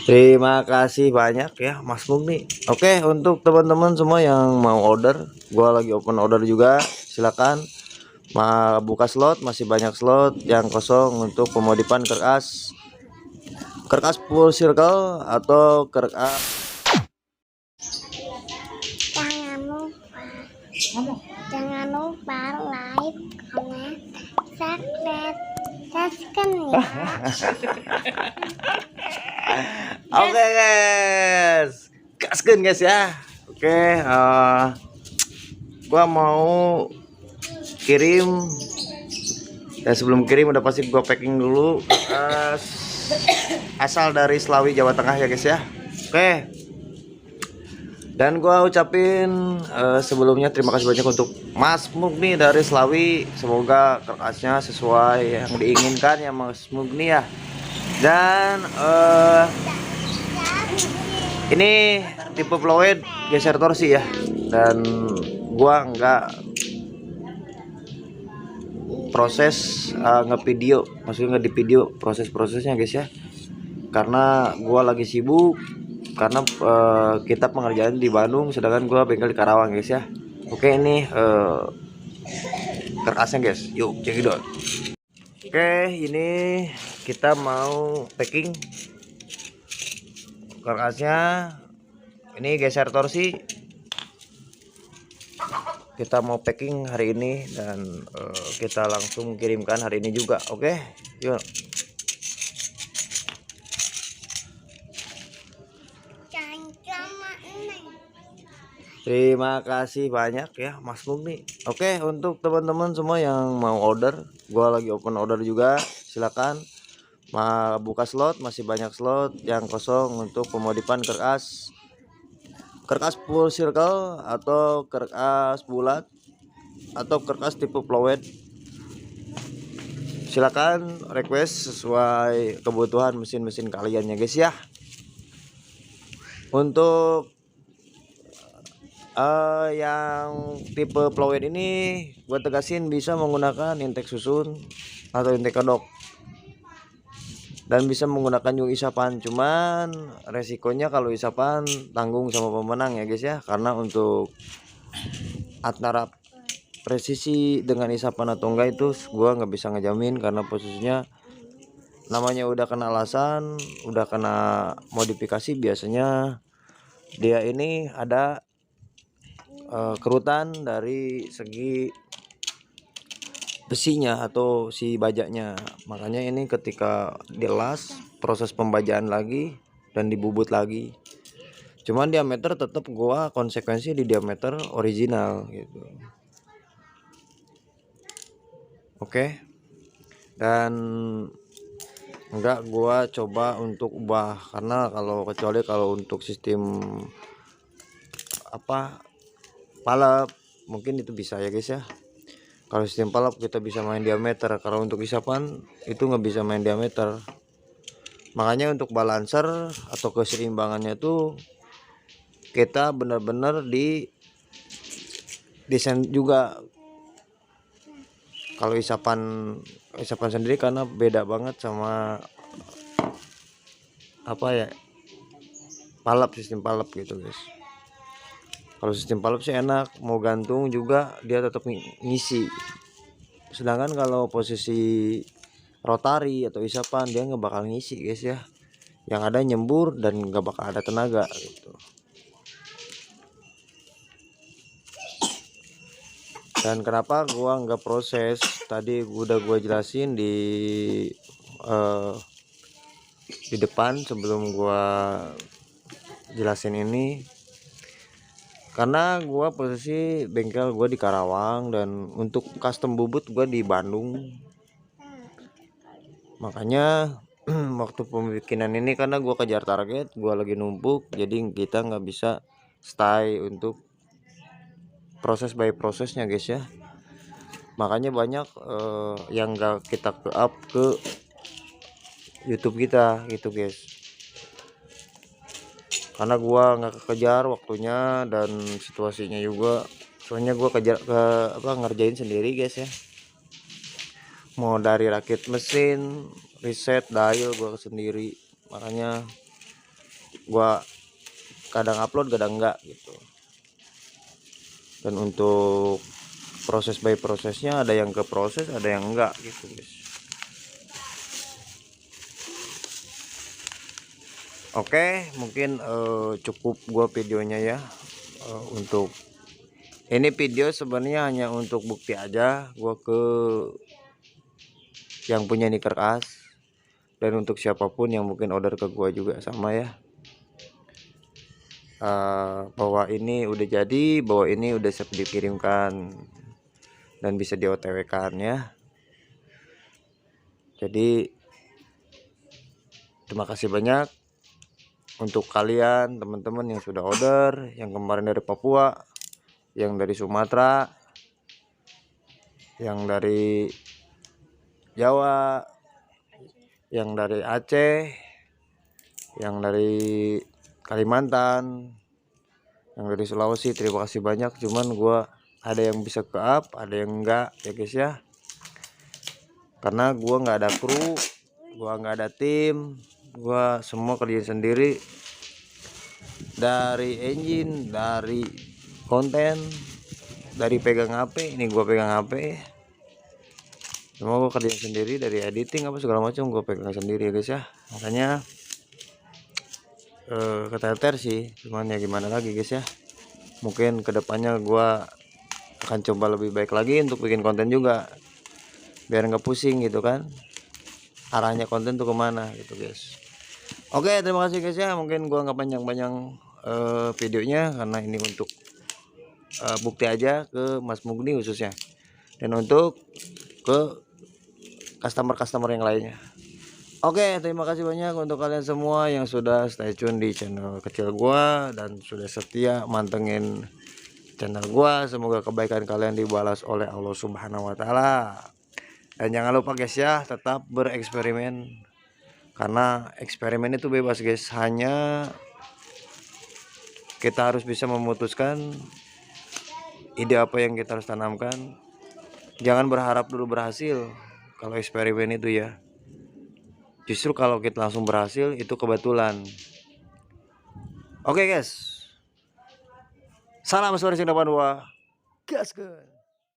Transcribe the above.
Terima kasih banyak ya Mas Mugni. Oke, untuk teman-teman semua yang mau order, gua lagi open order juga. Silakan buka slot, masih banyak slot yang kosong untuk pemodifan kerkas full circle atau kerkas. Jangan lupa like, comment, subscribe ya. Oke guys, gaskeun guys ya. Oke, gua mau kirim, dan sebelum kirim udah pasti gua packing dulu asal dari Slawi Jawa Tengah ya guys ya. Oke, dan gua ucapin sebelumnya terima kasih banyak untuk Mas Mugni dari Slawi. Semoga kerkasnya sesuai yang diinginkan ya Mas Mugni ya. Dan ini tipe plowed geser torsi ya, dan gua nggak proses ngevideo, maksudnya nggak di video proses-prosesnya guys ya, karena gua lagi sibuk, karena kita pengerjaan di Bandung sedangkan gua bengkel di Karawang guys ya. Oke, ini kerkasnya guys, yuk cekidot. Oke, ini kita mau packing kerkasnya. Ini geser torsi, kita mau packing hari ini dan kita langsung kirimkan hari ini juga. Oke, yuk. Terima kasih banyak ya Mas Mugni. Oke, untuk teman-teman semua yang mau order, gua lagi open order juga. Silakan buka slot, masih banyak slot yang kosong untuk pemodifan kerkas full circle atau kerkas bulat atau kerkas tipe plowed. Silakan request sesuai kebutuhan mesin-mesin kalian ya guys ya. Untuk yang tipe plowed ini gue tegasin bisa menggunakan intake susun atau intake kedok, dan bisa menggunakan juga isapan. Cuman resikonya kalau isapan tanggung sama pemenang ya guys ya, karena untuk antara presisi dengan isapan atau enggak itu gua nggak bisa ngejamin, karena posisinya namanya udah kena alasan, udah kena modifikasi, biasanya dia ini ada kerutan dari segi besinya atau si bajaknya. Makanya ini ketika dilas, proses pembajaan lagi dan dibubut lagi. Cuman diameter tetap gua konsekuensi di diameter original gitu. Oke. Dan enggak gua coba untuk ubah, karena kecuali kalau untuk sistem palep mungkin itu bisa ya guys ya. Kalau sistem palep kita bisa main diameter, kalau untuk isapan itu nggak bisa main diameter. Makanya untuk balancer atau keseimbangannya itu kita benar-benar di desain juga. Kalau isapan sendiri karena beda banget sama sistem palep gitu guys. Kalau sistem palep sih enak, mau gantung juga dia tetap ngisi. Sedangkan kalau posisi rotari atau isapan dia nggak bakal ngisi guys ya, yang ada nyembur dan nggak bakal ada tenaga gitu. Dan kenapa gua nggak proses, tadi udah gua jelasin di depan sebelum gua jelasin ini, karena gua posisi bengkel gua di Karawang dan untuk custom bubut gua di Bandung. Makanya waktu pembikinan ini, karena gua kejar target, gua lagi numpuk, jadi kita nggak bisa stay untuk proses by prosesnya guys ya. Makanya banyak yang nggak kita up ke YouTube kita gitu guys, karena gua nggak kekejar waktunya dan situasinya juga. Soalnya gua ngerjain sendiri guys ya, mau dari rakit mesin, riset dial gua sendiri, makanya gua kadang upload kadang enggak gitu. Dan untuk proses by prosesnya ada yang ke proses ada yang enggak gitu guys. Oke, mungkin cukup gua videonya ya. Untuk ini video sebenarnya hanya untuk bukti aja gua ke yang punya niker khas, dan untuk siapapun yang mungkin order ke gua juga sama ya. Bahwa ini udah jadi, bahwa ini udah siap dikirimkan dan bisa di OTW kan ya. Jadi terima kasih banyak untuk kalian teman-teman yang sudah order, yang kemarin dari Papua, yang dari Sumatera, yang dari Jawa, yang dari Aceh, yang dari Kalimantan, yang dari Sulawesi. Terima kasih banyak. Cuman gua ada yang bisa ke up, ada yang enggak ya guys ya, karena gua nggak ada kru, gua nggak ada tim, gua semua kerjain sendiri, dari engine, dari konten, dari pegang HP. Ini gua pegang HP semua, gua kerjain sendiri, dari editing apa segala macam gua pegang sendiri ya guys ya. Makanya keteter sih, cuman ya gimana lagi guys ya. Mungkin kedepannya gua akan coba lebih baik lagi untuk bikin konten juga, biar nggak pusing gitu kan arahnya konten tuh kemana gitu guys. Oke, terima kasih guys ya. Mungkin gua nggak panjang-panjang videonya, karena ini untuk bukti aja ke Mas Mugni khususnya, dan untuk ke customer-customer yang lainnya. Oke, terima kasih banyak untuk kalian semua yang sudah stay tune di channel kecil gua dan sudah setia mantengin channel gua. Semoga kebaikan kalian dibalas oleh Allah Subhanahu wa taala. Dan jangan lupa guys ya, tetap bereksperimen, karena eksperimen itu bebas guys. Hanya kita harus bisa memutuskan ide apa yang kita harus tanamkan. Jangan berharap dulu berhasil kalau eksperimen itu ya. Justru kalau kita langsung berhasil itu kebetulan. Oke guys, salam sore sing 82, gaskeun.